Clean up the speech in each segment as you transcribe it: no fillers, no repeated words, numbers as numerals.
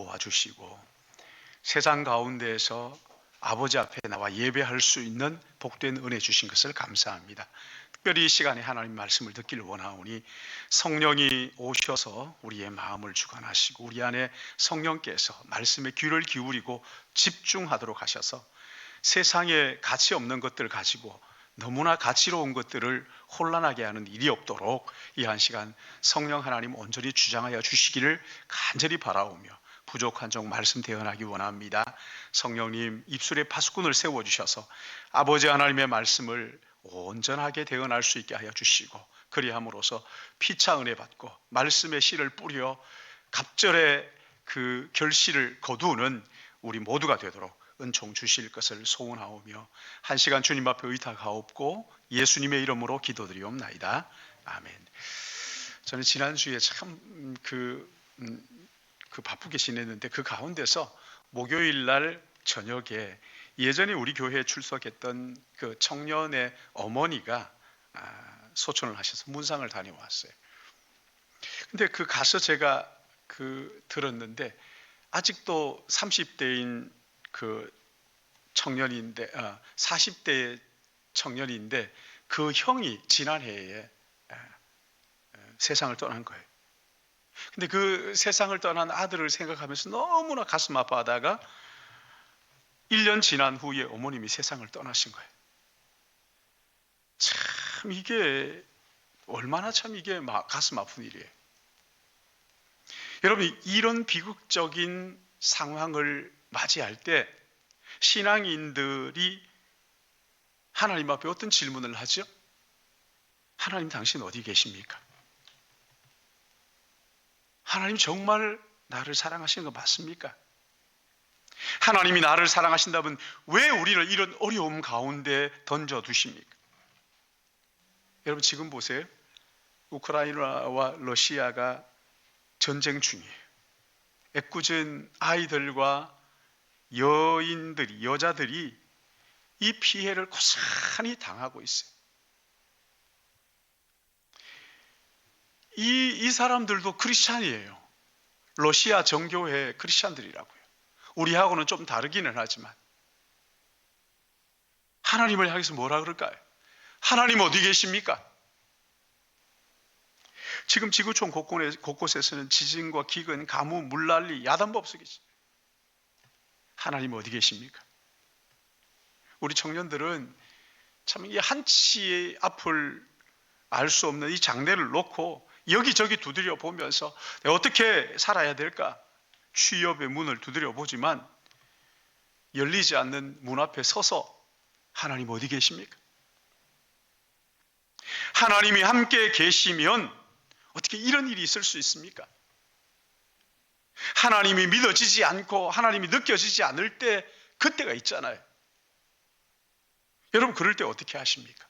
도와주시고 세상 가운데에서 아버지 앞에 나와 예배할 수 있는 복된 은혜 주신 것을 감사합니다. 특별히 이 시간에 하나님 말씀을 듣기를 원하오니 성령이 오셔서 우리의 마음을 주관하시고 우리 안에 성령께서 말씀에 귀를 기울이고 집중하도록 하셔서 세상에 가치 없는 것들을 가지고 너무나 가치로운 것들을 혼란하게 하는 일이 없도록 이 한 시간 성령 하나님 온전히 주장하여 주시기를 간절히 바라오며 부족한 종 말씀 대언하기 원합니다. 성령님 입술에 파수꾼을 세워주셔서 아버지 하나님의 말씀을 온전하게 대언할 수 있게 하여 주시고 그리함으로써 피차 은혜 받고 말씀의 씨를 뿌려 갑절의 그 결실을 거두는 우리 모두가 되도록 은총 주실 것을 소원하오며 한 시간 주님 앞에 의탁하옵고 예수님의 이름으로 기도드리옵나이다. 아멘. 저는 지난주에 참 바쁘게 지냈는데 그 가운데서 목요일 날 저녁에 예전에 우리 교회에 출석했던 그 청년의 어머니가 소천을 하셔서 문상을 다녀왔어요. 근데 그 가서 제가 들었는데 아직도 30대인 그 청년인데 40대 청년인데 그 형이 지난해에 세상을 떠난 거예요. 근데 그 세상을 떠난 아들을 생각하면서 너무나 가슴 아파하다가 1년 지난 후에 어머님이 세상을 떠나신 거예요. 참 이게 얼마나 참 이게 가슴 아픈 일이에요. 여러분 이런 비극적인 상황을 맞이할 때 신앙인들이 하나님 앞에 어떤 질문을 하죠? 하나님 당신 어디 계십니까? 하나님 정말 나를 사랑하시는 거 맞습니까? 하나님이 나를 사랑하신다면 왜 우리를 이런 어려움 가운데 던져두십니까? 여러분 지금 보세요. 우크라이나와 러시아가 전쟁 중이에요. 애꿎은 아이들과 여자들이 이 피해를 고스란히 당하고 있어요. 이 사람들도 크리스찬이에요. 러시아 정교회 크리스찬들이라고요. 우리하고는 좀 다르기는 하지만 하나님을 향해서 뭐라 그럴까요? 하나님 어디 계십니까? 지금 지구촌 곳곳에서는 지진과 기근, 가뭄, 물난리, 야단법석이지. 하나님 어디 계십니까? 우리 청년들은 참 이 한치의 앞을 알 수 없는 이 장래를 놓고 여기저기 두드려 보면서 내가 어떻게 살아야 될까? 취업의 문을 두드려 보지만 열리지 않는 문 앞에 서서 하나님 어디 계십니까? 하나님이 함께 계시면 어떻게 이런 일이 있을 수 있습니까? 하나님이 믿어지지 않고 하나님이 느껴지지 않을 때 그때가 있잖아요. 여러분 그럴 때 어떻게 하십니까?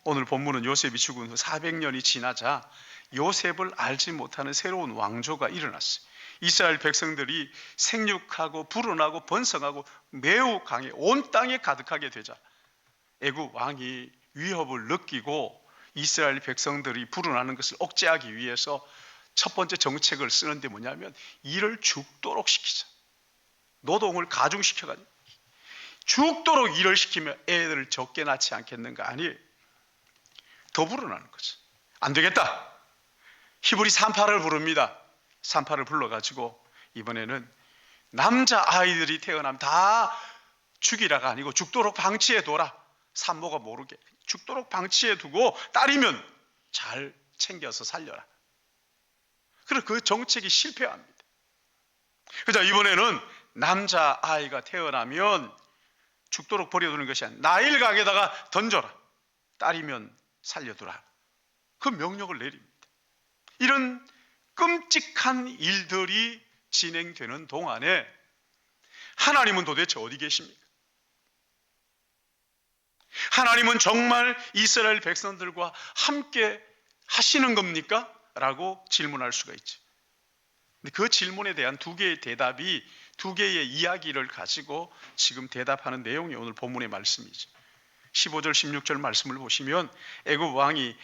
오늘 본문은 요셉이 죽은 후 400년이 지나자 요셉을 알지 못하는 새로운 왕조가 일어났어요. 이스라엘 백성들이 생육하고 불어나고 번성하고 매우 강해 온 땅에 가득하게 되자 애굽 왕이 위협을 느끼고 이스라엘 백성들이 불어나는 것을 억제하기 위해서 첫 번째 정책을 쓰는데 뭐냐면 이를 죽도록 시키자. 노동을 가중시켜가지고 죽도록 일을 시키면 애들을 적게 낳지 않겠는가? 아니, 더 불어나는 거죠. 안 되겠다. 히브리 산파를 부릅니다. 산파를 불러가지고 이번에는 남자 아이들이 태어나면 다 죽이라가 아니고 죽도록 방치해 둬라. 산모가 모르게 죽도록 방치해 두고 딸이면 잘 챙겨서 살려라. 그래서 그 정책이 실패합니다. 그래서 이번에는 남자 아이가 태어나면 죽도록 버려두는 것이 아니라 나일강에다가 던져라. 딸이면 살려두라. 그 명령을 내립니다. 이런 끔찍한 일들이 진행되는 동안에 하나님은 도대체 어디 계십니까? 하나님은 정말 이스라엘 백성들과 함께 하시는 겁니까? 라고 질문할 수가 있죠. 근데 그 질문에 대한 두 개의 대답이 두 개의 이야기를 가지고 지금 대답하는 내용이 오늘 본문의 말씀이죠. 15절 16절 말씀을 보시면 애굽 왕이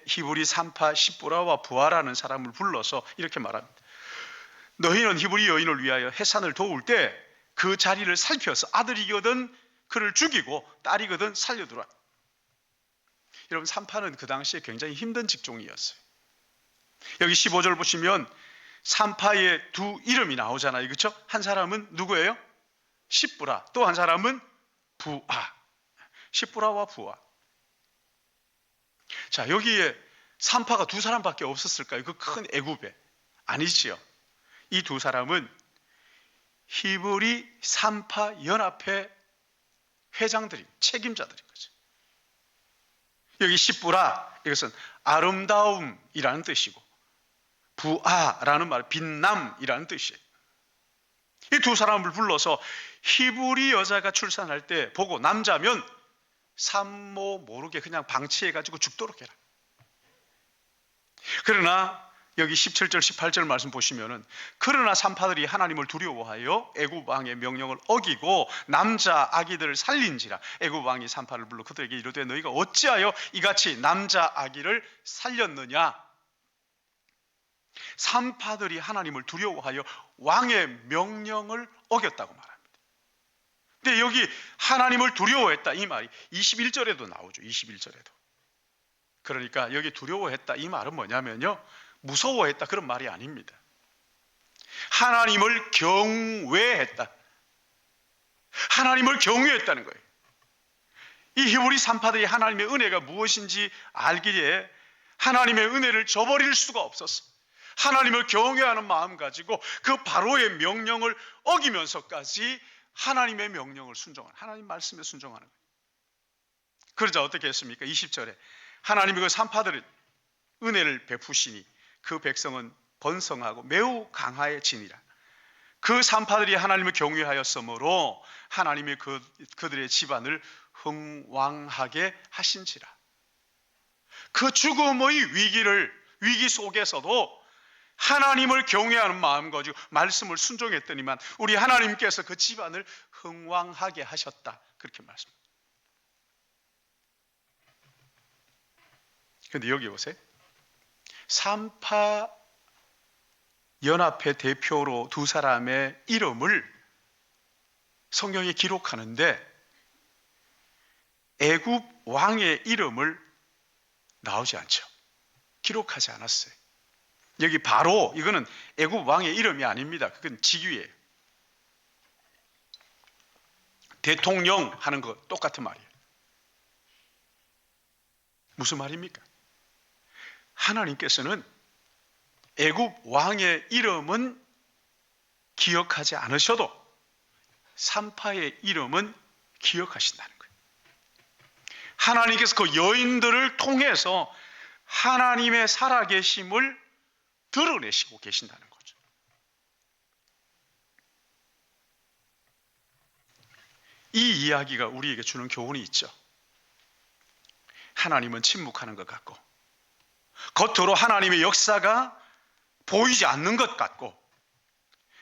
히브리 산파 시브라와 부하라는 사람을 불러서 이렇게 말합니다. 너희는 히브리 여인을 위하여 해산을 도울 때 그 자리를 살펴서 아들이거든 그를 죽이고 딸이거든 살려두라. 여러분, 산파는 그 당시에 굉장히 힘든 직종이었어요. 여기 15절 보시면 산파의 두 이름이 나오잖아요. 그렇죠? 한 사람은 누구예요? 십부라. 또 한 사람은 부아. 십부라와 부아. 자, 여기에 산파가 두 사람밖에 없었을까요? 그 큰 애굽에. 아니지요. 이 두 사람은 히브리 산파 연합회 회장들이, 책임자들인 거죠. 여기 십부라, 이것은 아름다움이라는 뜻이고, 부아라는 말, 빛남이라는 뜻이에요. 이 두 사람을 불러서 히브리 여자가 출산할 때 보고 남자면 산모 모르게 그냥 방치해가지고 죽도록 해라. 그러나 여기 17절 18절 말씀 보시면은, 그러나 산파들이 하나님을 두려워하여 애굽 왕의 명령을 어기고 남자 아기들을 살린지라. 애굽 왕이 산파를 불러 그들에게 이르되 너희가 어찌하여 이같이 남자 아기를 살렸느냐. 산파들이 하나님을 두려워하여 왕의 명령을 어겼다고 말합니다. 근데 여기 하나님을 두려워했다 이 말이 21절에도 나오죠. 21절에도. 그러니까 여기 두려워했다 이 말은 뭐냐면요, 무서워했다 그런 말이 아닙니다. 하나님을 경외했다. 하나님을 경외했다는 거예요. 이 히브리 산파들이 하나님의 은혜가 무엇인지 알기에 하나님의 은혜를 저버릴 수가 없었어. 하나님을 경외하는 마음 가지고 그 바로의 명령을 어기면서까지 하나님의 명령을 순종하는, 하나님 말씀에 순종하는 거예요. 그러자 어떻게 했습니까? 20절에 하나님이 그 산파들의 은혜를 베푸시니 그 백성은 번성하고 매우 강하여지니라. 그 산파들이 하나님을 경외하였으므로 하나님이 그들의 집안을 흥왕하게 하신지라. 그 죽음의 위기 속에서도 하나님을 경외하는 마음 가지고 말씀을 순종했더니만 우리 하나님께서 그 집안을 흥왕하게 하셨다. 그렇게 말씀합니다. 그런데 여기 보세요. 산파 연합회 대표로 두 사람의 이름을 성경에 기록하는데 애굽 왕의 이름을 나오지 않죠. 기록하지 않았어요. 여기 바로 이거는 애굽 왕의 이름이 아닙니다. 그건 직위예요. 대통령 하는 거 똑같은 말이에요. 무슨 말입니까? 하나님께서는 애굽 왕의 이름은 기억하지 않으셔도 산파의 이름은 기억하신다는 거예요. 하나님께서 그 여인들을 통해서 하나님의 살아계심을 드러내시고 계신다는 거죠. 이 이야기가 우리에게 주는 교훈이 있죠. 하나님은 침묵하는 것 같고 겉으로 하나님의 역사가 보이지 않는 것 같고,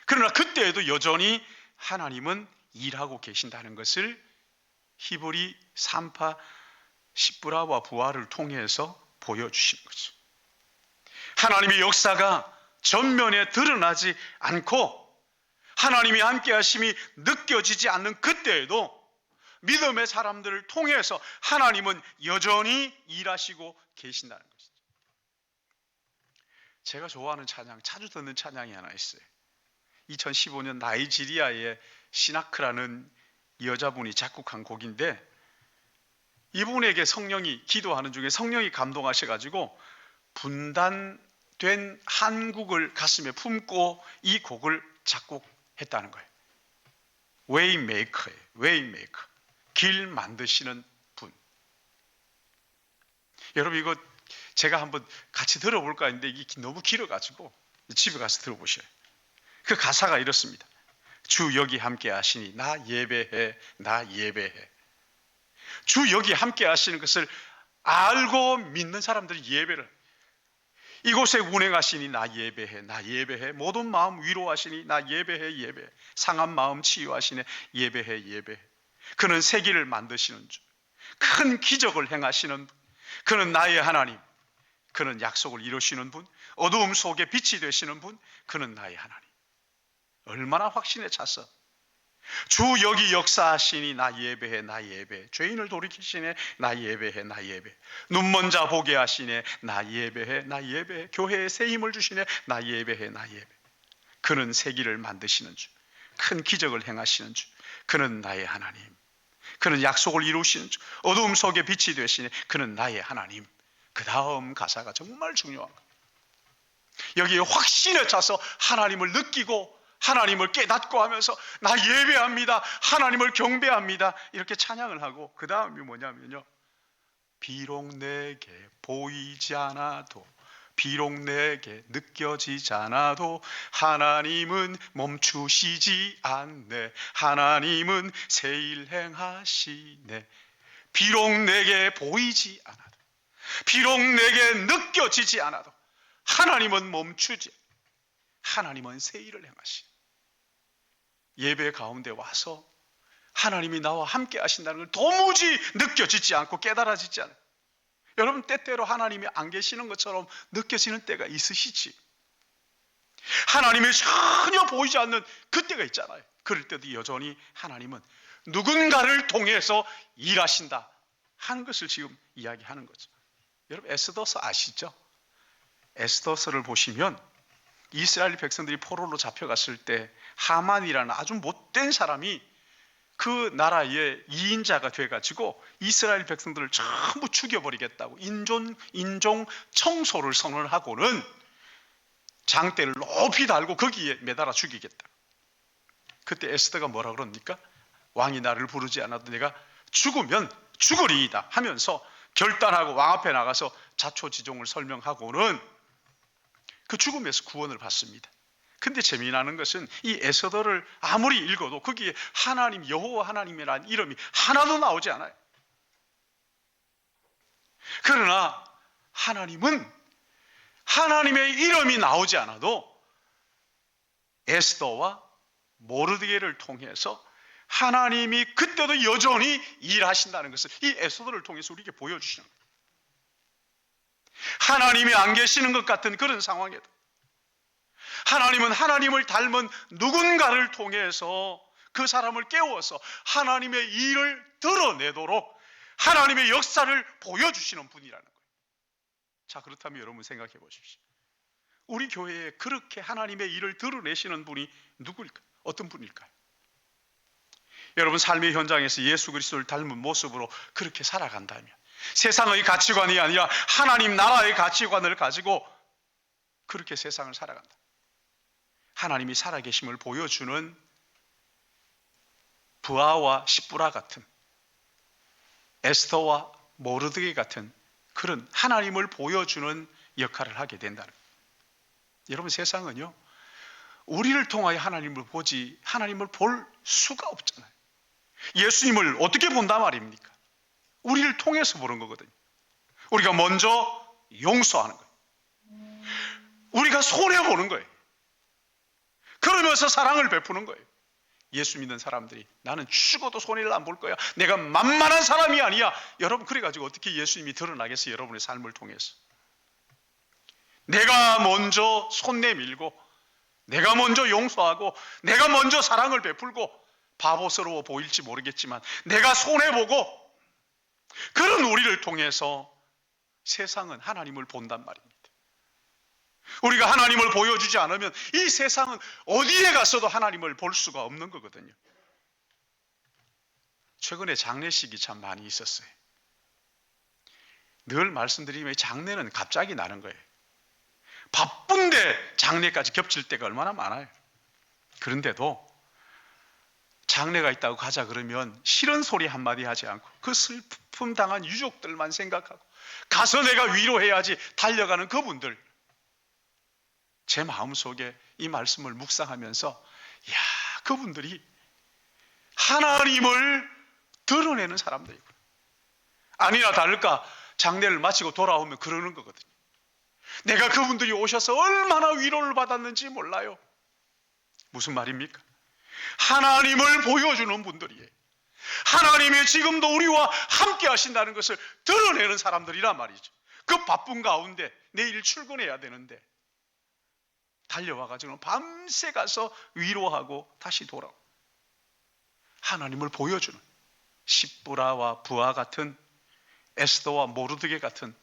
그러나 그때에도 여전히 하나님은 일하고 계신다는 것을 히브리 산파 십부라와 부아를 통해서 보여주신 거죠. 하나님의 역사가 전면에 드러나지 않고 하나님이 함께 하심이 느껴지지 않는 그때에도 믿음의 사람들을 통해서 하나님은 여전히 일하시고 계신다는 것이죠. 제가 좋아하는 찬양, 자주 듣는 찬양이 하나 있어요. 2015년 나이지리아의 시나크라는 여자분이 작곡한 곡인데, 이분에게 성령이, 기도하는 중에 성령이 감동하셔가지고 분단된 한국을 가슴에 품고 이 곡을 작곡했다는 거예요. 웨이메이커예요. 웨이메이커. 길 만드시는 분. 여러분, 이거 제가 한번 같이 들어볼까 했는데 이게 너무 길어가지고 집에 가서 들어보셔요. 그 가사가 이렇습니다. 주 여기 함께 하시니 나 예배해, 나 예배해. 주 여기 함께 하시는 것을 알고 믿는 사람들이 예배를, 이곳에 운행하시니 나 예배해, 나 예배해. 모든 마음 위로하시니 나 예배해, 예배해. 상한 마음 치유하시네, 예배해, 예배해. 그는 세기를 만드시는 주, 큰 기적을 행하시는 분, 그는 나의 하나님, 그는 약속을 이루시는 분, 어두움 속에 빛이 되시는 분, 그는 나의 하나님. 얼마나 확신에 찼어. 주 여기 역사하시니 나 예배해, 나 예배해. 죄인을 돌이키시네, 나 예배해, 나 예배해. 눈먼 자 보게 하시네, 나 예배해, 나 예배해. 교회에 새 힘을 주시네, 나 예배해, 나 예배해. 그는 세기를 만드시는 주, 큰 기적을 행하시는 주, 그는 나의 하나님. 그는 약속을 이루시는 주, 어두움 속에 빛이 되시네, 그는 나의 하나님. 그 다음 가사가 정말 중요한 거예요. 여기에 확신에 차서 하나님을 느끼고 하나님을 깨닫고 하면서 나 예배합니다, 하나님을 경배합니다, 이렇게 찬양을 하고, 그 다음이 뭐냐면요, 비록 내게 보이지 않아도, 비록 내게 느껴지지 않아도 하나님은 멈추시지 않네. 하나님은 새 일 행하시네. 비록 내게 보이지 않아도, 비록 내게 느껴지지 않아도 하나님은 멈추지, 하나님은 새 일을 행하시네. 예배 가운데 와서 하나님이 나와 함께 하신다는 걸 도무지 느껴지지 않고 깨달아지지 않아요. 여러분, 때때로 하나님이 안 계시는 것처럼 느껴지는 때가 있으시지. 하나님이 전혀 보이지 않는 그때가 있잖아요. 그럴 때도 여전히 하나님은 누군가를 통해서 일하신다 하는 것을 지금 이야기하는 거죠. 여러분, 에스더서 아시죠? 에스더서를 보시면 이스라엘 백성들이 포로로 잡혀갔을 때 하만이라는 아주 못된 사람이 그 나라의 2인자가 돼가지고 이스라엘 백성들을 전부 죽여버리겠다고 인종 청소를 선언하고는 장대를 높이 달고 거기에 매달아 죽이겠다. 그때 에스더가 뭐라 그럽니까? 왕이 나를 부르지 않아도 내가 죽으면 죽으리이다 하면서 결단하고 왕 앞에 나가서 자초지종을 설명하고는 그 죽음에서 구원을 받습니다. 근데 재미나는 것은 이 에스더를 아무리 읽어도 거기에 하나님, 여호와 하나님이라는 이름이 하나도 나오지 않아요. 그러나 하나님은 하나님의 이름이 나오지 않아도 에스더와 모르드게를 통해서 하나님이 그때도 여전히 일하신다는 것을 이 에스더를 통해서 우리에게 보여주시는 거예요. 하나님이 안 계시는 것 같은 그런 상황에도 하나님은 하나님을 닮은 누군가를 통해서 그 사람을 깨워서 하나님의 일을 드러내도록 하나님의 역사를 보여주시는 분이라는 거예요. 자, 그렇다면 여러분 생각해 보십시오. 우리 교회에 그렇게 하나님의 일을 드러내시는 분이 누구일까요? 어떤 분일까요? 여러분, 삶의 현장에서 예수 그리스도를 닮은 모습으로 그렇게 살아간다면, 세상의 가치관이 아니라 하나님 나라의 가치관을 가지고 그렇게 세상을 살아간다, 하나님이 살아계심을 보여주는 부하와 십부라 같은, 에스더와 모르드게 같은 그런 하나님을 보여주는 역할을 하게 된다는 거예요. 여러분, 세상은요, 우리를 통하여 하나님을 보지 하나님을 볼 수가 없잖아요. 예수님을 어떻게 본단 말입니까? 우리를 통해서 보는 거거든요. 우리가 먼저 용서하는 거예요. 우리가 손해보는 거예요. 그러면서 사랑을 베푸는 거예요. 예수 믿는 사람들이 나는 죽어도 손해를 안 볼 거야, 내가 만만한 사람이 아니야. 여러분, 그래가지고 어떻게 예수님이 드러나겠어요? 여러분의 삶을 통해서 내가 먼저 손 내밀고, 내가 먼저 용서하고, 내가 먼저 사랑을 베풀고, 바보스러워 보일지 모르겠지만 내가 손해보고, 그런 우리를 통해서 세상은 하나님을 본단 말입니다. 우리가 하나님을 보여주지 않으면 이 세상은 어디에 가서도 하나님을 볼 수가 없는 거거든요. 최근에 장례식이 참 많이 있었어요. 늘 말씀드리면 장례는 갑자기 나는 거예요. 바쁜데 장례까지 겹칠 때가 얼마나 많아요. 그런데도 장례가 있다고 가자 그러면 싫은 소리 한마디 하지 않고 그 슬픔 당한 유족들만 생각하고 가서 내가 위로해야지 달려가는 그분들, 제 마음속에 이 말씀을 묵상하면서, 야, 그분들이 하나님을 드러내는 사람들이구나. 아니나 다를까 장례를 마치고 돌아오면 그러는 거거든요. 내가 그분들이 오셔서 얼마나 위로를 받았는지 몰라요. 무슨 말입니까? 하나님을 보여주는 분들이에요. 하나님이 지금도 우리와 함께 하신다는 것을 드러내는 사람들이란 말이죠. 그 바쁜 가운데 내일 출근해야 되는데 달려와가지고 밤새 가서 위로하고 다시 돌아오고 하나님을 보여주는 십브라와 부하 같은 에스더와 모르드게 같은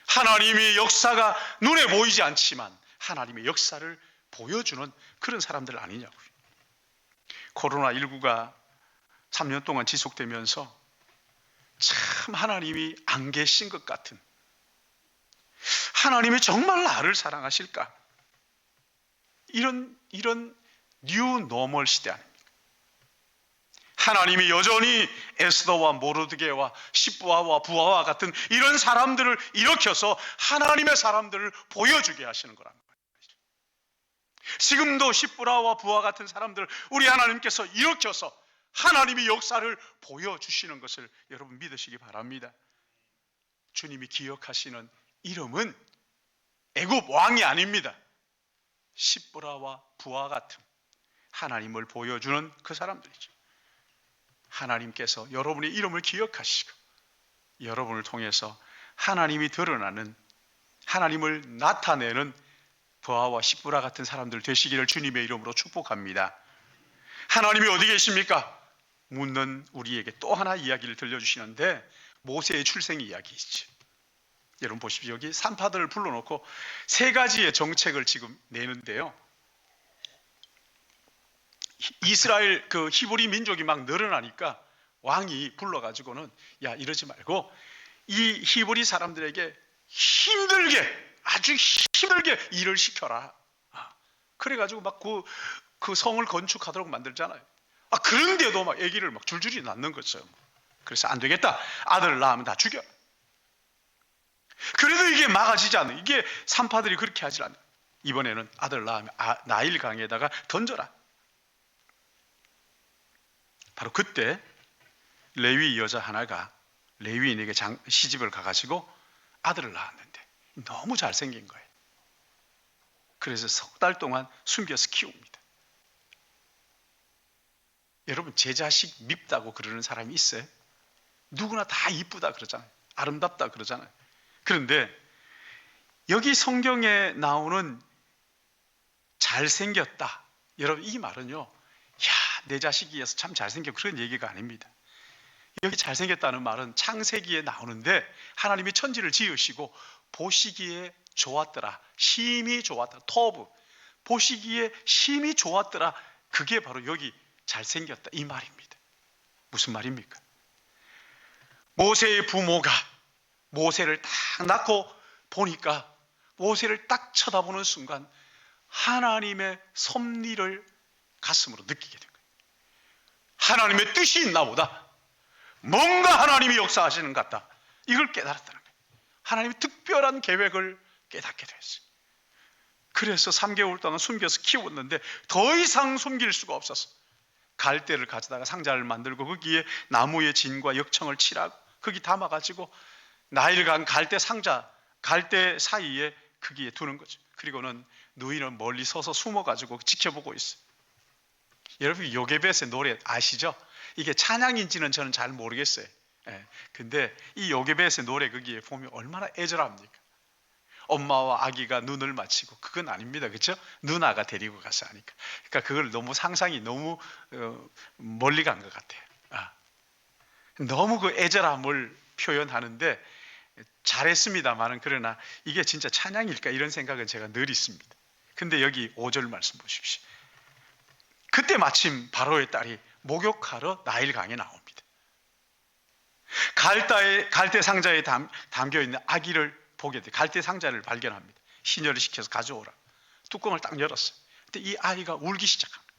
하나님의 역사가 눈에 보이지 않지만 하나님의 역사를 보여주는 그런 사람들 아니냐고요. 코로나19가 3년 동안 지속되면서 참 하나님이 안 계신 것 같은, 하나님이 정말 나를 사랑하실까, 이런 뉴 노멀 시대 아닙니까? 하나님이 여전히 에스더와 모르드게와 십부아와 부하와 같은 이런 사람들을 일으켜서 하나님의 사람들을 보여주게 하시는 거란 말이죠. 지금도 십부라와 부하 같은 사람들 우리 하나님께서 일으켜서 하나님의 역사를 보여주시는 것을 여러분 믿으시기 바랍니다. 주님이 기억하시는 이름은 애굽 왕이 아닙니다. 십부라와 부하 같은 하나님을 보여주는 그 사람들이죠. 하나님께서 여러분의 이름을 기억하시고 여러분을 통해서 하나님이 드러나는, 하나님을 나타내는 부하와 십부라 같은 사람들 되시기를 주님의 이름으로 축복합니다. 하나님이 어디 계십니까? 묻는 우리에게 또 하나 이야기를 들려주시는데 모세의 출생 이야기이죠. 여러분 보십시오. 여기 산파들을 불러놓고 세 가지의 정책을 지금 내는데요. 이스라엘 그 히브리 민족이 막 늘어나니까 왕이 불러가지고는 야 이러지 말고 이 히브리 사람들에게 힘들게, 아주 힘들게 일을 시켜라. 그래가지고 막 그 성을 건축하도록 만들잖아요. 그런데도 막 아기를 막 줄줄이 낳는 거죠. 그래서 안 되겠다. 아들을 낳으면 다 죽여. 그래도 이게 막아지지 않는, 이게 산파들이 그렇게 하질 않아요. 이번에는 아들 낳으면 나일 강에다가 던져라. 바로 그때 레위 여자 하나가 레위인에게 시집을 가가지고 아들을 낳았는데 너무 잘생긴 거예요. 그래서 석 달 동안 숨겨서 키웁니다. 여러분 제 자식 밉다고 그러는 사람이 있어요? 누구나 다 이쁘다 그러잖아요. 아름답다 그러잖아요. 그런데 여기 성경에 나오는 잘생겼다, 여러분 이 말은요, 야, 내 자식이어서 참 잘생겨 그런 얘기가 아닙니다. 여기 잘생겼다는 말은 창세기에 나오는데 하나님이 천지를 지으시고 보시기에 좋았더라, 심히 좋았더라, 토브, 보시기에 심히 좋았더라, 그게 바로 여기 잘생겼다 이 말입니다. 무슨 말입니까? 모세의 부모가 모세를 딱 낳고 보니까 모세를 딱 쳐다보는 순간 하나님의 섭리를 가슴으로 느끼게 된 거예요. 하나님의 뜻이 있나 보다, 뭔가 하나님이 역사하시는 것 같다, 이걸 깨달았다는 거예요. 하나님의 특별한 계획을 깨닫게 됐어요. 그래서 3개월 동안 숨겨서 키웠는데 더 이상 숨길 수가 없었어. 갈대를 가져다가 상자를 만들고 거기에 나무의 진과 역청을 칠하고 거기 담아가지고 나일강 갈대 상자, 갈대 사이에 거기에 두는 거죠. 그리고는 누이는 멀리 서서 숨어가지고 지켜보고 있어요. 여러분 요게벳의 노래 아시죠? 이게 찬양인지는 저는 잘 모르겠어요. 근데 이 요게벳의 노래 거기에 보면 얼마나 애절합니까? 엄마와 아기가 눈을 맞추고, 그건 아닙니다. 그렇죠? 누나가 데리고 가서 하니까. 그러니까 그걸 너무 상상이 너무 멀리 간 것 같아요. 너무 그 애절함을 표현하는데 잘했습니다만은, 그러나 이게 진짜 찬양일까 이런 생각은 제가 늘 있습니다. 근데 여기 5절 말씀 보십시오. 그때 마침 바로의 딸이 목욕하러 나일강에 나옵니다. 갈대 상자에 담겨 있는 아기를 보게 돼. 갈대 상자를 발견합니다. 시녀를 시켜서 가져오라. 뚜껑을 딱 열었어요. 근데 이 아이가 울기 시작합니다.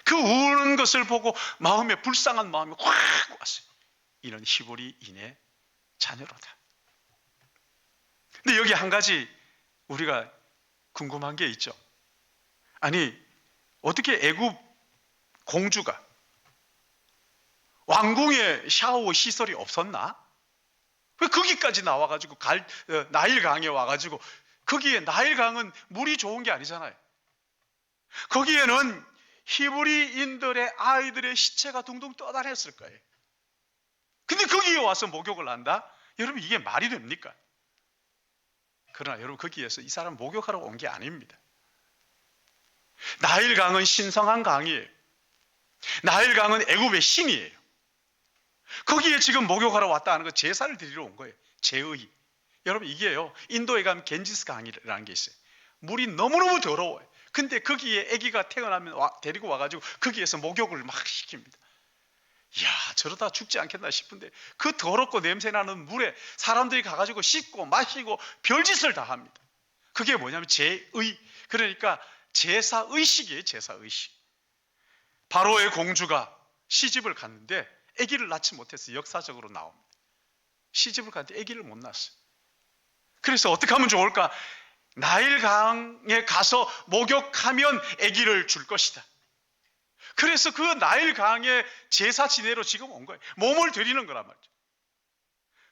그 우는 것을 보고 마음에 불쌍한 마음이 확 왔어요. 이는 히브리인의 자녀로다. 근데 여기 한 가지 우리가 궁금한 게 있죠. 아니 어떻게 애굽 공주가 왕궁에 샤워 시설이 없었나? 왜 거기까지 나와가지고 나일강에 와가지고, 거기에 나일강은 물이 좋은 게 아니잖아요. 거기에는 히브리인들의 아이들의 시체가 둥둥 떠다녔을 거예요. 근데 거기에 와서 목욕을 한다? 여러분 이게 말이 됩니까? 그러나 여러분, 거기에서 이 사람 목욕하러 온 게 아닙니다. 나일강은 신성한 강이에요. 나일강은 애굽의 신이에요. 거기에 지금 목욕하러 왔다 하는 거, 제사를 드리러 온 거예요. 제의. 여러분, 이게요, 인도에 가면 겐지스 강이라는 게 있어요. 물이 너무너무 더러워요. 근데 거기에 아기가 태어나면 데리고 와가지고 거기에서 목욕을 막 시킵니다. 이야, 저러다 죽지 않겠나 싶은데 그 더럽고 냄새나는 물에 사람들이 가가지고 씻고 마시고 별짓을 다 합니다. 그게 뭐냐면 제의, 그러니까 제사의식이에요. 제사의식. 바로의 공주가 시집을 갔는데 아기를 낳지 못해서 역사적으로 나옵니다. 시집을 갔는데 아기를 못 낳았어요. 그래서 어떻게 하면 좋을까? 나일강에 가서 목욕하면 아기를 줄 것이다. 그래서 그 나일강의 제사 지내러 지금 온 거예요. 몸을 드리는 거란 말이죠.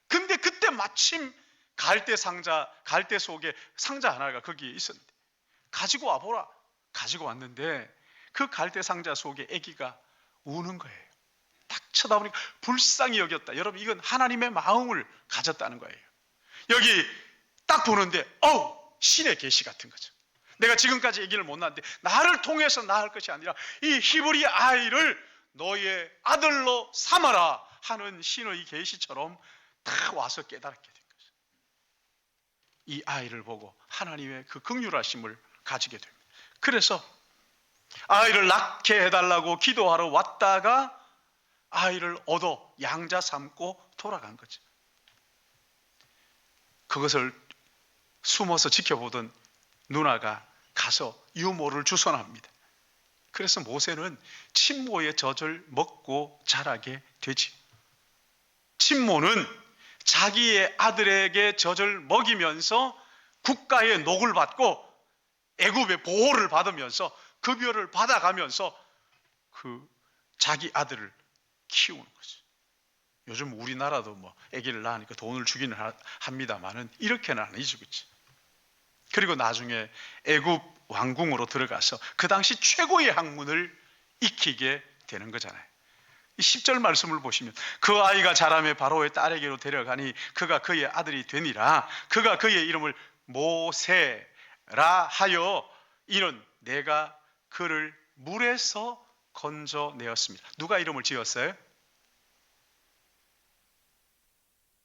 근데 그때 마침 갈대 속에 상자 하나가 거기에 있었는데, 가지고 와보라. 가지고 왔는데 그 갈대 상자 속에 아기가 우는 거예요. 딱 쳐다보니까 불쌍히 여겼다. 여러분, 이건 하나님의 마음을 가졌다는 거예요. 여기 딱 보는데 신의 계시 같은 거죠. 내가 지금까지 아기를 못 낳았는데 나를 통해서 낳을 것이 아니라 이 히브리 아이를 너의 아들로 삼아라 하는 신의 계시처럼 딱 와서 깨닫게 된 거죠. 이 아이를 보고 하나님의 그 긍휼하심을 가지게 됩니다. 그래서 아이를 낳게 해달라고 기도하러 왔다가 아이를 얻어 양자 삼고 돌아간 거죠. 그것을 숨어서 지켜보던 누나가 가서 유모를 주선합니다. 그래서 모세는 친모의 젖을 먹고 자라게 되지. 친모는 자기의 아들에게 젖을 먹이면서 국가의 녹을 받고 애굽의 보호를 받으면서 급여를 받아가면서 그 자기 아들을 키우는 거죠. 요즘 우리나라도 아기를 낳으니까 돈을 주기는 합니다만은 이렇게는 아니죠, 그렇지? 그리고 나중에 애굽 왕궁으로 들어가서 그 당시 최고의 학문을 익히게 되는 거잖아요. 이 10절 말씀을 보시면 그 아이가 자라매 바로의 딸에게로 데려가니 그가 그의 아들이 되니라. 그가 그의 이름을 모세라 하여 이는 내가 그를 물에서 건져내었습니다. 누가 이름을 지었어요?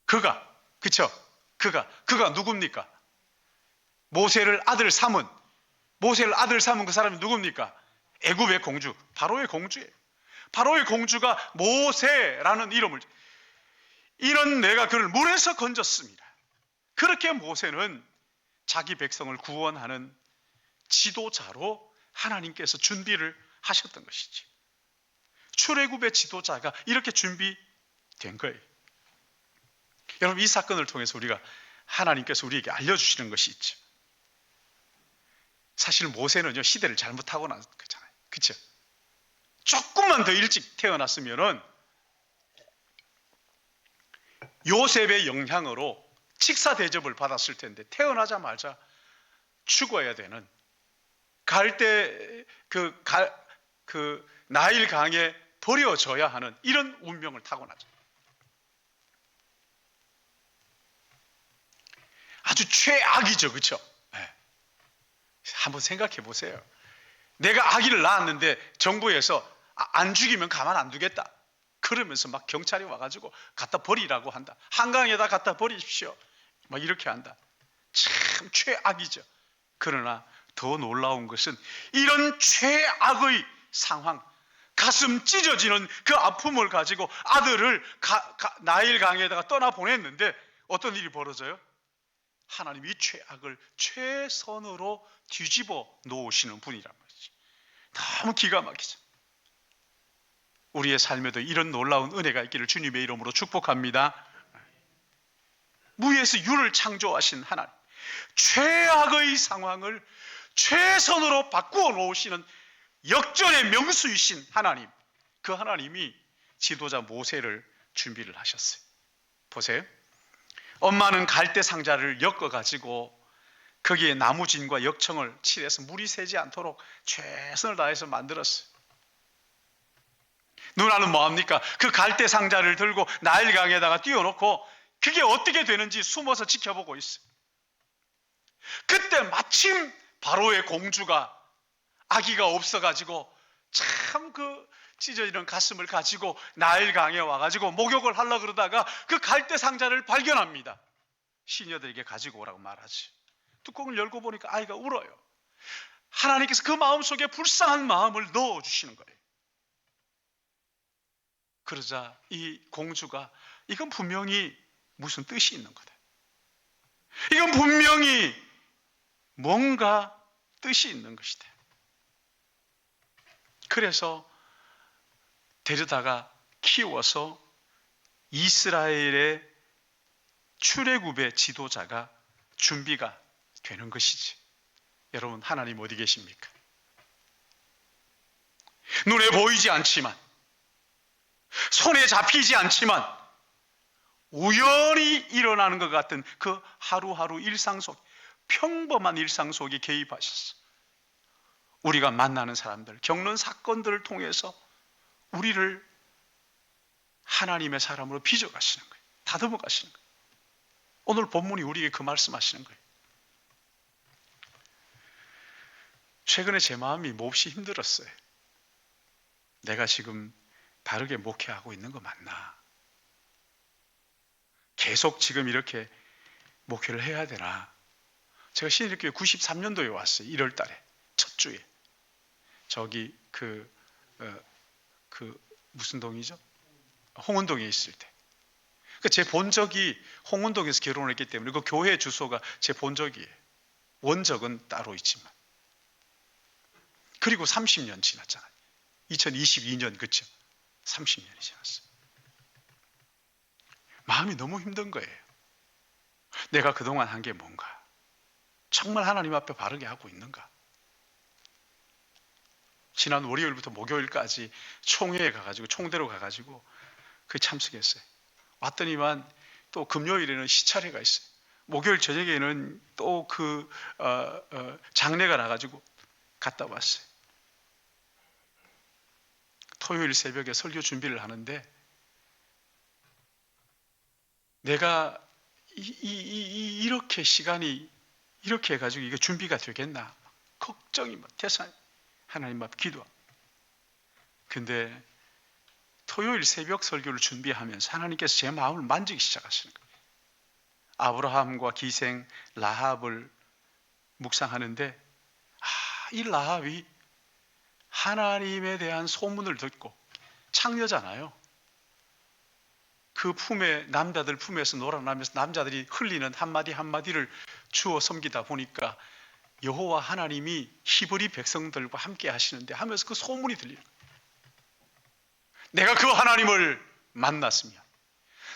그가, 그쵸? 그가 누굽니까? 모세를 아들 삼은 그 사람이 누굽니까? 애굽의 공주, 바로의 공주예요. 바로의 공주가 모세라는 이는 내가 그를 물에서 건졌습니다. 그렇게 모세는 자기 백성을 구원하는 지도자로 하나님께서 준비를 하셨던 것이지. 출애굽의 지도자가 이렇게 준비된 거예요. 여러분, 이 사건을 통해서 하나님께서 우리에게 알려주시는 것이 있죠. 사실 모세는요, 시대를 잘못 타고난 거잖아요. 그렇죠? 조금만 더 일찍 태어났으면은 요셉의 영향으로 직사 대접을 받았을 텐데 태어나자마자 죽어야 되는 나일 강에 버려져야 하는 이런 운명을 타고나죠. 아주 최악이죠, 그렇죠? 네. 한번 생각해 보세요. 내가 아기를 낳았는데 정부에서 안 죽이면 가만 안 두겠다. 그러면서 막 경찰이 와가지고 갖다 버리라고 한다. 한강에다 갖다 버리십시오. 막 이렇게 한다. 참 최악이죠. 그러나 더 놀라운 것은 이런 최악의 상황, 가슴 찢어지는 그 아픔을 가지고 아들을 나일강에다가 떠나 보냈는데 어떤 일이 벌어져요? 하나님이 이 최악을 최선으로 뒤집어 놓으시는 분이란 말이지. 너무 기가 막히죠. 우리의 삶에도 이런 놀라운 은혜가 있기를 주님의 이름으로 축복합니다. 무에서 유를 창조하신 하나님, 최악의 상황을 최선으로 바꾸어 놓으시는 역전의 명수이신 하나님, 그 하나님이 지도자 모세를 준비를 하셨어요. 보세요. 엄마는 갈대 상자를 엮어가지고 거기에 나무진과 역청을 칠해서 물이 새지 않도록 최선을 다해서 만들었어요. 누나는 뭐합니까? 그 갈대 상자를 들고 나일강에다가 띄워놓고 그게 어떻게 되는지 숨어서 지켜보고 있어요. 그때 마침 바로의 공주가 아기가 없어가지고 참 그 찢어지는 가슴을 가지고 나일강에 와가지고 목욕을 하려고 그러다가 그 갈대 상자를 발견합니다. 시녀들에게 가지고 오라고 말하지. 뚜껑을 열고 보니까 아이가 울어요. 하나님께서 그 마음속에 불쌍한 마음을 넣어주시는 거예요. 그러자 이 공주가 이건 분명히 무슨 뜻이 있는 거다. 이건 분명히 뭔가 뜻이 있는 것이다. 그래서 데려다가 키워서 이스라엘의 출애굽의 지도자가 준비가 되는 것이지. 여러분, 하나님 어디 계십니까? 눈에 보이지 않지만, 손에 잡히지 않지만 우연히 일어나는 것 같은 그 하루하루 일상 속, 평범한 일상 속에 개입하셨어. 우리가 만나는 사람들, 겪는 사건들을 통해서 우리를 하나님의 사람으로 빚어가시는 거예요. 다듬어 가시는 거예요. 오늘 본문이 우리에게 그 말씀하시는 거예요. 최근에 제 마음이 몹시 힘들었어요. 내가 지금 바르게 목회하고 있는 거 맞나? 계속 지금 이렇게 목회를 해야 되나? 제가 신일교회 93년도에 왔어요. 1월 달에 첫 주에 저기 무슨 동이죠? 홍은동에 있을 때. 제 본적이 홍은동에서 결혼을 했기 때문에 그 교회 주소가 제 본적이에요. 원적은 따로 있지만. 그리고 30년 지났잖아요. 2022년 그쵸? 30년이 지났어요. 마음이 너무 힘든 거예요. 내가 그동안 한 게 뭔가? 정말 하나님 앞에 바르게 하고 있는가? 지난 월요일부터 목요일까지 총회에 가가지고, 총대로 가가지고 그 참석했어요. 왔더니만 또 금요일에는 시차례가 있어요. 목요일 저녁에는 또 장례가 나가지고 갔다 왔어요. 토요일 새벽에 설교 준비를 하는데 내가 이렇게 시간이 이렇게 해가지고 이게 준비가 되겠나 걱정이 막 대상. 하나님 앞 기도. 근데 토요일 새벽 설교를 준비하면서 하나님께서 제 마음을 만지기 시작하시는 거예요. 아브라함과 기생 라합을 묵상하는데 이 라합이 하나님에 대한 소문을 듣고 창녀잖아요. 그 품에 남자들 품에서 놀아나면서 남자들이 흘리는 한마디 한마디를 주어 섬기다 보니까 여호와 하나님이 히브리 백성들과 함께 하시는데 하면서 그 소문이 들리는 거예요. 내가 그 하나님을 만났으면,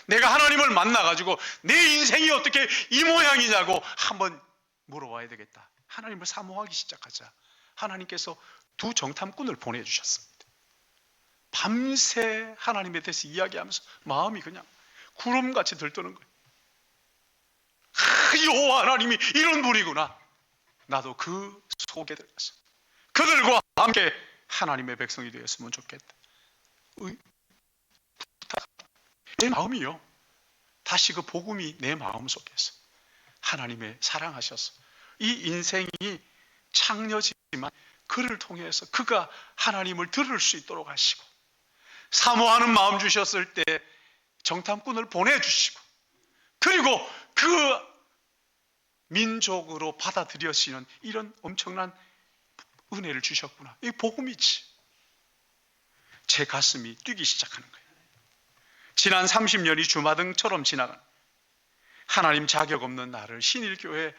내가 하나님을 만나가지고 내 인생이 어떻게 이 모양이냐고 한번 물어봐야 되겠다. 하나님을 사모하기 시작하자. 하나님께서 두 정탐꾼을 보내주셨습니다. 밤새 하나님에 대해서 이야기하면서 마음이 그냥 구름같이 들떠는 거예요. 여호와 하나님이 이런 분이구나. 나도 그 속에 들어가서 그들과 함께 하나님의 백성이 되었으면 좋겠다. 내 마음이요. 다시 그 복음이 내 마음 속에서 하나님의 사랑하셔서 이 인생이 창녀지만 그를 통해서 그가 하나님을 들을 수 있도록 하시고 사모하는 마음 주셨을 때 정탐꾼을 보내주시고 그리고 그 민족으로 받아들여지는 이런 엄청난 은혜를 주셨구나. 이 복음이지. 제 가슴이 뛰기 시작하는 거예요. 지난 30년이 주마등처럼 지나간 하나님 자격 없는 나를 신일교회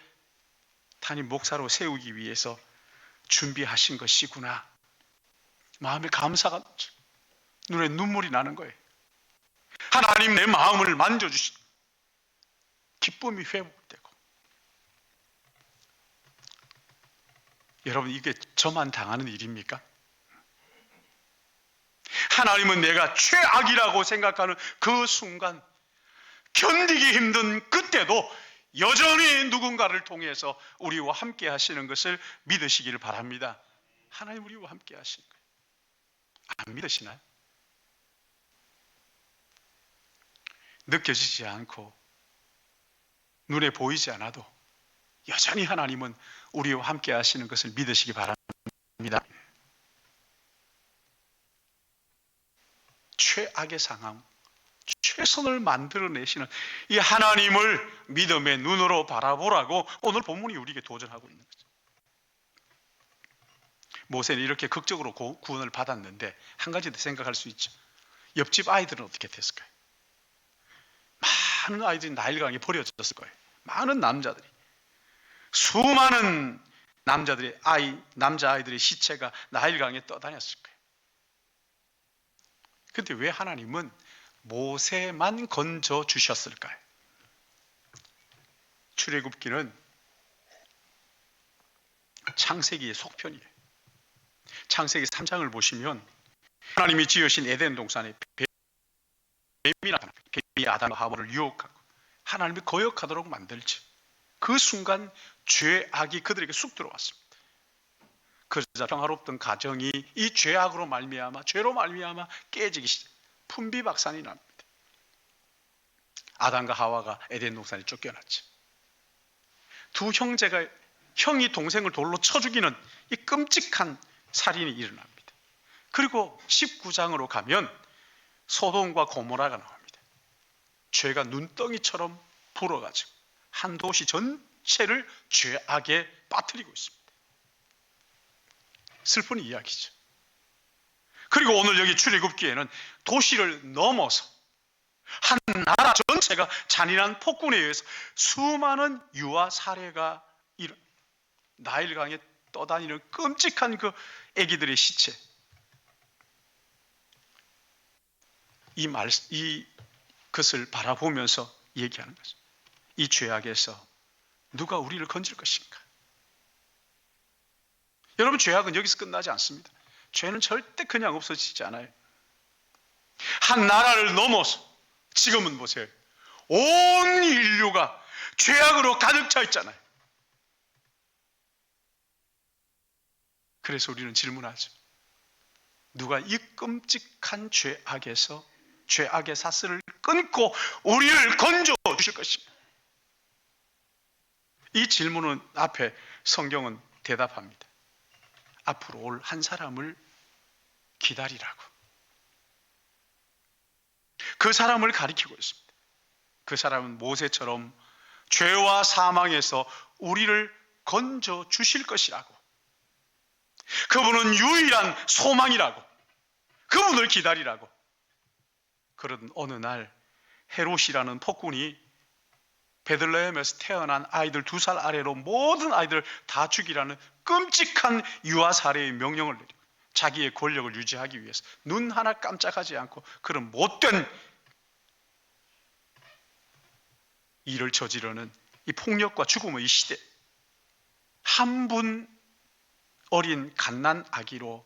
담임 목사로 세우기 위해서 준비하신 것이구나. 마음에 감사가 넘쳐. 눈에 눈물이 나는 거예요. 하나님 내 마음을 만져주신 기쁨이 회복되고. 여러분, 이게 저만 당하는 일입니까? 하나님은 내가 최악이라고 생각하는 그 순간, 견디기 힘든 그때도 여전히 누군가를 통해서 우리와 함께 하시는 것을 믿으시기를 바랍니다. 하나님 우리와 함께 하시는 거예요. 안 믿으시나요? 느껴지지 않고 눈에 보이지 않아도 여전히 하나님은 우리와 함께 하시는 것을 믿으시기 바랍니다. 최악의 상황, 최선을 만들어내시는 이 하나님을 믿음의 눈으로 바라보라고 오늘 본문이 우리에게 도전하고 있는 거죠. 모세는 이렇게 극적으로 구원을 받았는데 한 가지 더 생각할 수 있죠. 옆집 아이들은 어떻게 됐을까요? 많은 아이들이 나일강에 버려졌을 거예요. 많은 남자들이, 수많은 남자아이들의 시체가 나일강에 떠다녔을 거예요. 그런데 왜 하나님은 모세만 건져 주셨을까요? 출애굽기는 창세기의 속편이에요. 창세기 3장을 보시면 하나님이 지으신 에덴 동산에 뱀이 나타나요. 뱀이 아담과 하와를 유혹하고 하나님이 거역하도록 만들지. 그 순간 죄악이 그들에게 쑥 들어왔습니다. 그러자 평화롭던 가정이 이 죄악으로 말미암아, 죄로 말미암아 깨지기 시작. 풍비박산이 납니다. 아담과 하와가 에덴 동산에 쫓겨났죠. 두 형제가 형이 동생을 돌로 쳐 죽이는 이 끔찍한 살인이 일어납니다. 그리고 19장으로 가면 소돔과 고모라가 나옵니다. 죄가 눈덩이처럼 불어가지고 한 도시 전체를 죄악에 빠뜨리고 있습니다. 슬픈 이야기죠. 그리고 오늘 여기 출애굽기에는 도시를 넘어서 한 나라 전체가 잔인한 폭군에 의해서 수많은 유아 살해가 나일강에 떠다니는 끔찍한 그 아기들의 시체, 그것을 바라보면서 얘기하는 거죠. 이 죄악에서 누가 우리를 건질 것인가? 여러분, 죄악은 여기서 끝나지 않습니다. 죄는 절대 그냥 없어지지 않아요. 한 나라를 넘어서 지금은 보세요. 온 인류가 죄악으로 가득 차 있잖아요. 그래서 우리는 질문하죠. 누가 이 끔찍한 죄악에서 죄악의 사슬을 끊고 우리를 건져 주실 것인가? 이 질문은 앞에 성경은 대답합니다. 앞으로 올 한 사람을 기다리라고. 그 사람을 가리키고 있습니다. 그 사람은 모세처럼 죄와 사망에서 우리를 건져 주실 것이라고. 그분은 유일한 소망이라고. 그분을 기다리라고. 그런 어느 날 헤롯이라는 폭군이 베들레헴에서 태어난 아이들 2살 아래로 모든 아이들 다 죽이라는 끔찍한 유아 살해의 명령을 내리고 자기의 권력을 유지하기 위해서 눈 하나 깜짝하지 않고 그런 못된 일을 저지르는 이 폭력과 죽음의 이 시대, 한 분 어린 갓난 아기로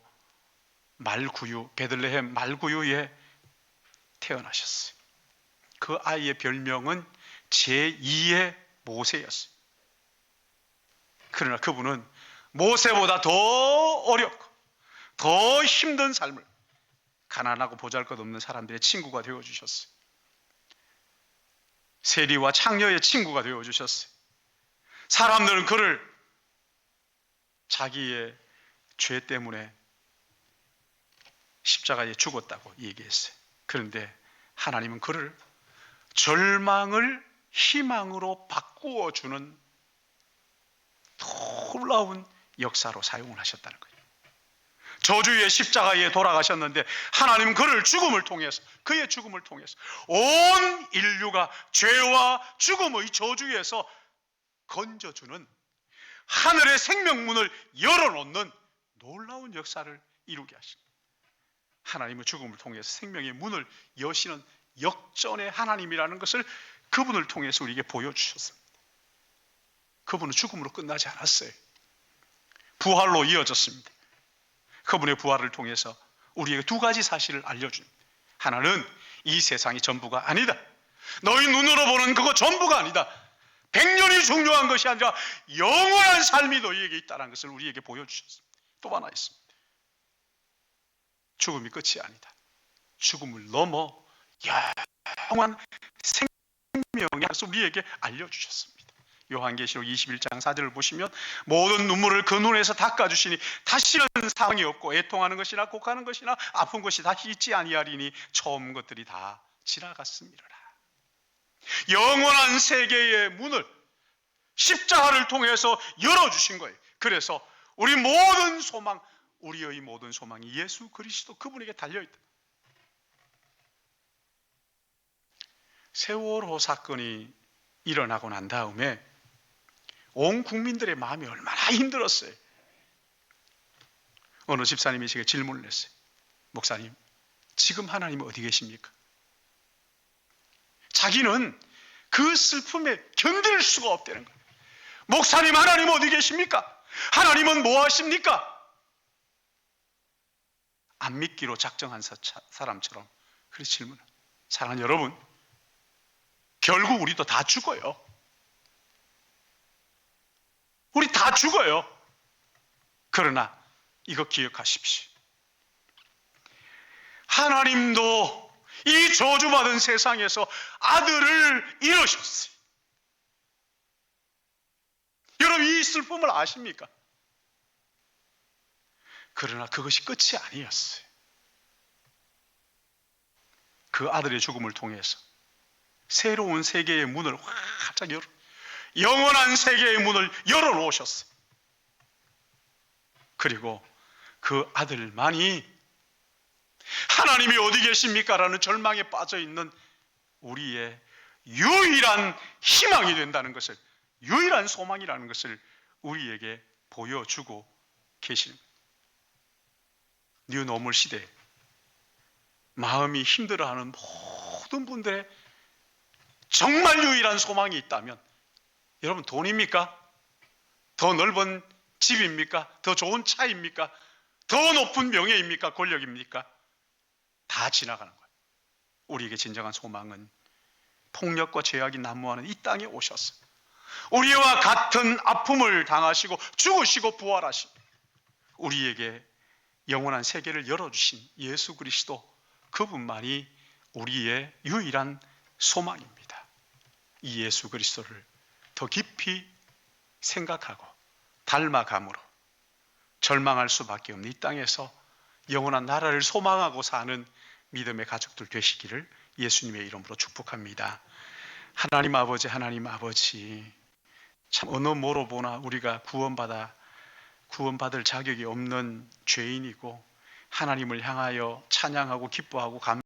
베들레헴 말구유에 태어나셨어요. 그 아이의 별명은 제2의 모세였어요. 그러나 그분은 모세보다 더 어렵고 더 힘든 삶을 가난하고 보잘것없는 사람들의 친구가 되어주셨어요. 세리와 창녀의 친구가 되어주셨어요. 사람들은 그를 자기의 죄 때문에 십자가에 죽었다고 얘기했어요. 그런데 하나님은 그를 절망을 희망으로 바꾸어주는 놀라운 역사로 사용을 하셨다는 거예요. 저주의 십자가에 돌아가셨는데 하나님은 그를 죽음을 통해서, 그의 죽음을 통해서 온 인류가 죄와 죽음의 저주에서 건져주는 하늘의 생명문을 열어놓는 놀라운 역사를 이루게 하십니다. 하나님은 죽음을 통해서 생명의 문을 여시는 역전의 하나님이라는 것을 그분을 통해서 우리에게 보여주셨습니다. 그분은 죽음으로 끝나지 않았어요. 부활로 이어졌습니다. 그분의 부활을 통해서 우리에게 두 가지 사실을 알려줍니다. 하나는 이 세상이 전부가 아니다. 너희 눈으로 보는 그거 전부가 아니다. 100년이 중요한 것이 아니라 영원한 삶이 너희에게 있다는 것을 우리에게 보여주셨습니다. 또 하나 있습니다. 죽음이 끝이 아니다. 죽음을 넘어 영원한 생명이 있어서 우리에게 알려주셨습니다. 요한계시록 21장 4절을 보시면 모든 눈물을 그 눈에서 닦아주시니 다시는 상황이 없고 애통하는 것이나 곡하는 것이나 아픈 것이 다시 있지 아니하리니 처음 것들이 다 지나갔습니다. 영원한 세계의 문을 십자가를 통해서 열어주신 거예요. 그래서 우리 모든 소망, 우리의 모든 소망이 예수 그리스도 그분에게 달려있다. 세월호 사건이 일어나고 난 다음에 온 국민들의 마음이 얼마나 힘들었어요. 어느 집사님이 제게 질문을 했어요. 목사님, 지금 하나님은 어디 계십니까? 자기는 그 슬픔에 견딜 수가 없다는 거예요. 목사님, 하나님은 어디 계십니까? 하나님은 뭐 하십니까? 안 믿기로 작정한 사람처럼 그렇게 질문을. 사랑하는 여러분, 결국 우리도 다 죽어요. 우리 다 죽어요. 그러나 이거 기억하십시오. 하나님도 이 저주받은 세상에서 아들을 잃으셨어요. 여러분, 이 슬픔을 아십니까? 그러나 그것이 끝이 아니었어요. 그 아들의 죽음을 통해서 새로운 세계의 문을 활짝 영원한 세계의 문을 열어놓으셨어요. 그리고 그 아들만이 하나님이 어디 계십니까? 라는 절망에 빠져있는 우리의 유일한 희망이 된다는 것을, 유일한 소망이라는 것을 우리에게 보여주고 계시는 거예요. 뉴노멀 시대에 마음이 힘들어하는 모든 분들의 정말 유일한 소망이 있다면, 여러분, 돈입니까? 더 넓은 집입니까? 더 좋은 차입니까? 더 높은 명예입니까? 권력입니까? 다 지나가는 거예요. 우리에게 진정한 소망은 폭력과 죄악이 난무하는 이 땅에 오셔서 우리와 같은 아픔을 당하시고 죽으시고 부활하신 우리에게 영원한 세계를 열어주신 예수 그리스도, 그분만이 우리의 유일한 소망입니다. 이 예수 그리스도를 더 깊이 생각하고 닮아감으로 절망할 수밖에 없는 이 땅에서 영원한 나라를 소망하고 사는 믿음의 가족들 되시기를 예수님의 이름으로 축복합니다. 하나님 아버지, 하나님 아버지, 참 어느 뭐로 보나 우리가 구원받을 자격이 없는 죄인이고 하나님을 향하여 찬양하고 기뻐하고